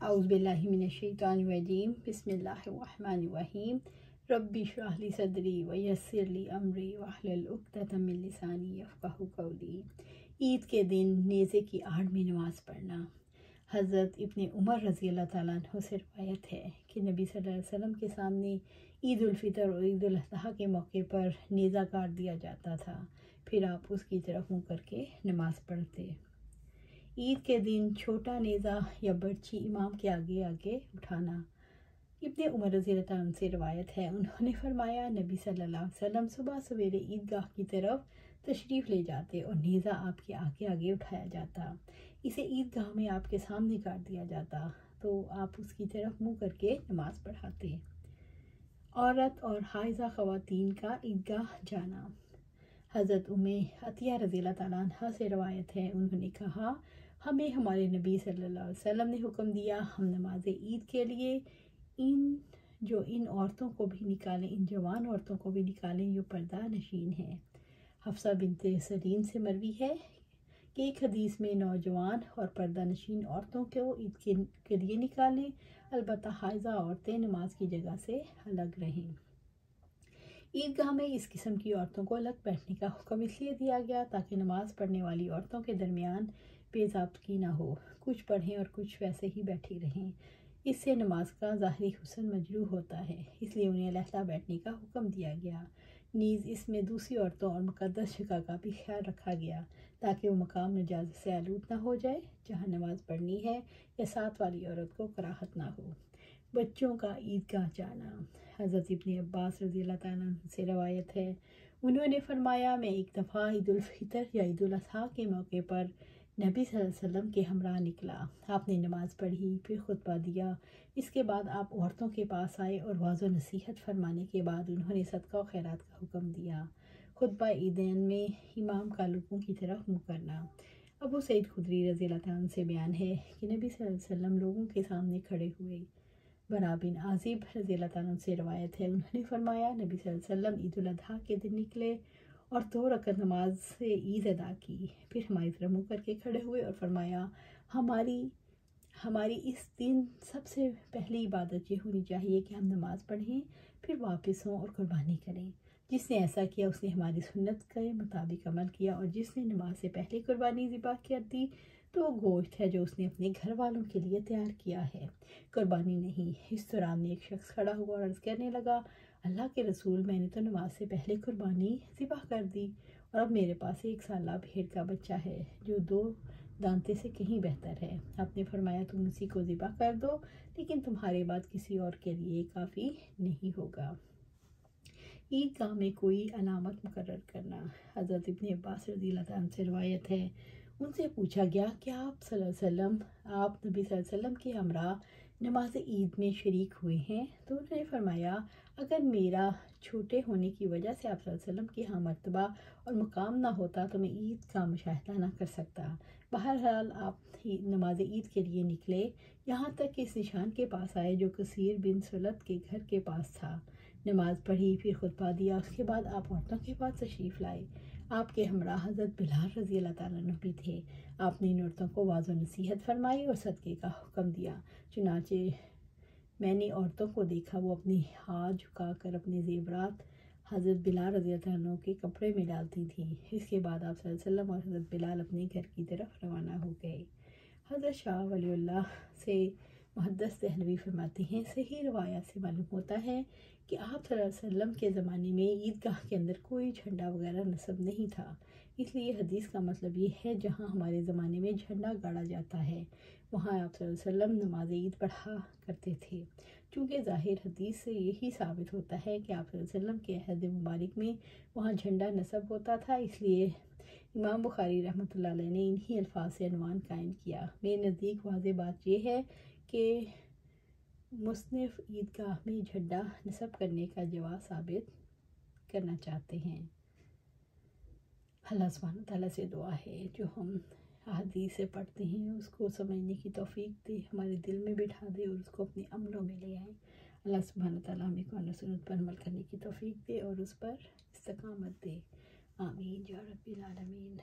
اعوذ باللہ من الشیطان الرجیم بسم اللہ الرحمن الرحیم ربی اشرح لی صدری ویسر لی امری واحلل عقدۃ من لسانی یفقہوا قولی۔ عید کے دن نیزے کی آڑ میں نماز پڑھنا۔ حضرت ابن عمر رضی اللہ تعالیٰ عنہ سے روایت ہے کہ نبی صلی اللہ علیہ وسلم کے سامنے عید الفطر اور عید الاضحیٰ کے موقع پر نیزہ کاٹ دیا جاتا تھا، پھر آپ اس کی طرف منہ کر کے نماز پڑھتے۔ عید کے دن چھوٹا نیزہ یا برچی امام کے آگے آگے اٹھانا۔ ابن عمر رضی اللہ عنہ سے روایت ہے، انہوں نے فرمایا نبی صلی اللہ علیہ وسلم صبح سویرے عیدگاہ کی طرف تشریف لے جاتے اور نیزہ آپ کے آگے آگے اٹھایا جاتا، اسے عیدگاہ میں آپ کے سامنے کاٹ دیا جاتا تو آپ اس کی طرف منہ کر کے نماز پڑھاتے۔ عورت اور حائضہ خواتین کا عیدگاہ جانا۔ حضرت عطیہ رضی اللہ تعالیٰ عنہ سے روایت ہے، انہوں نے کہا ہمیں ہمارے نبی صلی اللہ علیہ وسلم نے حکم دیا ہم نماز عید کے لیے ان عورتوں کو بھی نکالیں، ان جوان عورتوں کو بھی نکالیں جو پردہ نشین ہیں۔ حفصہ بنت سیرین سے مروی ہے کہ ایک حدیث میں نوجوان اور پردہ نشین عورتوں کو عید کے لیے نکالیں، البتہ حائضہ عورتیں نماز کی جگہ سے الگ رہیں۔ عیدگاہ میں اس قسم کی عورتوں کو الگ بیٹھنے کا حکم اس لیے دیا گیا تاکہ نماز پڑھنے والی عورتوں کے درمیان بے ضابطگی نہ ہو، کچھ پڑھیں اور کچھ ویسے ہی بیٹھی رہیں۔ اس سے نماز کا ظاہری حسن مجروح ہوتا ہے، اس لیے انہیں علیحدہ بیٹھنے کا حکم دیا گیا۔ نیز اس میں دوسری عورتوں اور مقدس جگہ کا بھی خیال رکھا گیا تاکہ وہ مقام نجاست سے آلود نہ ہو جائے جہاں نماز پڑھنی ہے یا ساتھ والی عورت کو کراہت نہ ہو۔ بچوں کا عیدگاہ جانا۔ حضرت ابن عباس رضی اللہ تعالیٰ عنہ سے روایت ہے، انہوں نے فرمایا میں ایک دفعہ عید الفطر یا عید الاضحیٰ کے موقع پر نبی صلی اللہ علیہ وسلم کے ہمراہ نکلا، آپ نے نماز پڑھی، پھر خطبہ دیا، اس کے بعد آپ عورتوں کے پاس آئے اور واعظ و نصیحت فرمانے کے بعد انہوں نے صدقہ و خیرات کا حکم دیا۔ خطبہ عیدین میں امام کا لوگوں کی طرف منہ کرنا۔ ابو سعید خدری رضی اللہ عنہ سے بیان ہے کہ نبی صلی اللہ علیہ وسلم لوگوں کے سامنے کھڑے ہوئے۔ برا بن عازب رضی اللہ عنہ سے روایت ہے، انہوں نے فرمایا نبی صلی اللہ علیہ وسلم عید الاضحیٰ کے دن نکلے اور 2 رکعت نماز سے عید ادا کی، پھر ہماری طرف منہ کر کے کھڑے ہوئے اور فرمایا ہماری اس دن سب سے پہلی عبادت یہ ہونی چاہیے کہ ہم نماز پڑھیں پھر واپس ہوں اور قربانی کریں۔ جس نے ایسا کیا اس نے ہماری سنت کے مطابق عمل کیا، اور جس نے نماز سے پہلے قربانی ذبح کر دی تو وہ گوشت ہے جو اس نے اپنے گھر والوں کے لیے تیار کیا ہے، قربانی نہیں۔ اس دوران میں ایک شخص کھڑا ہوا اور عرض کرنے لگا، اللہ کے رسول میں نے تو نماز سے پہلے قربانی ذبح کر دی اور اب میرے پاس 1 سالہ بھیڑ کا بچہ ہے جو 2 دانتے سے کہیں بہتر ہے۔ آپ نے فرمایا تم اسی کو ذبح کر دو، لیکن تمہارے بعد کسی اور کے لیے کافی نہیں ہوگا۔ عیدگاہ میں کوئی علامت مقرر کرنا۔ حضرت ابن عباس رضی اللہ عنہ سے روایت ہے، ان سے پوچھا گیا کہ آپ نبی صلی اللہ علیہ وسلم کے ہمراہ نماز عید میں شریک ہوئے ہیں؟ تو انہوں نے فرمایا اگر میرا چھوٹے ہونے کی وجہ سے آپ صلی اللہ علیہ وسلم کے ہاں مرتبہ اور مقام نہ ہوتا تو میں عید کا مشاہدہ نہ کر سکتا۔ بہرحال آپ نماز عید کے لیے نکلے، یہاں تک کہ اس نشان کے پاس آئے جو کثیر بن سلط کے گھر کے پاس تھا، نماز پڑھی، پھر خطبہ دیا، اس کے بعد آپ عورتوں کے پاس تشریف لائے۔ آپ کے ہمراہ حضرت بلال رضی اللہ تعالیٰ عنہ بھی تھے، آپ نے ان عورتوں کو واعظ و نصیحت فرمائی اور صدقے کا حکم دیا، چنانچہ میں نے عورتوں کو دیکھا وہ اپنی ہاتھ جھکا کر اپنے زیورات حضرت بلال رضی اللہ عنہ کے کپڑے میں ڈالتی تھیں۔ اس کے بعد آپ صلی اللہ علیہ وسلم اور حضرت بلال اپنے گھر کی طرف روانہ ہو گئے۔ حضرت شاہ ولی اللہ سے محدث دہلوی فرماتے ہیں، صحیح روایات سے معلوم ہوتا ہے کہ آپ صلی اللہ علیہ وسلم کے زمانے میں عیدگاہ کے اندر کوئی جھنڈا وغیرہ نصب نہیں تھا، اس لیے حدیث کا مطلب یہ ہے جہاں ہمارے زمانے میں جھنڈا گاڑا جاتا ہے وہاں آپ صلی اللہ علیہ وسلم نماز عید پڑھا کرتے تھے۔ چونکہ ظاہر حدیث سے یہی ثابت ہوتا ہے کہ آپ صلی اللہ علیہ وسلم کے عہد مبارک میں وہاں جھنڈا نصب ہوتا تھا، اس لیے امام بخاری رحمۃ اللہ علیہ نے انہی الفاظ سے عنوان قائم کیا۔ میرے نزدیک واضح بات یہ ہے کہ مصنف عیدگاہ میں جھنڈا نصب کرنے کا جواز ثابت کرنا چاہتے ہیں۔ اللہ سبحانہ تعالیٰ سے دعا ہے جو ہم احادیث سے پڑھتے ہیں اس کو سمجھنے کی توفیق دے، ہمارے دل میں بٹھا دے اور اس کو اپنے عملوں میں لے آئے۔ اللہ سبحانہ تعالیٰ ہمیں قرآن و سنت پر عمل کرنے کی توفیق دے اور اس پر استقامت دے، آمین یا رب العالمین۔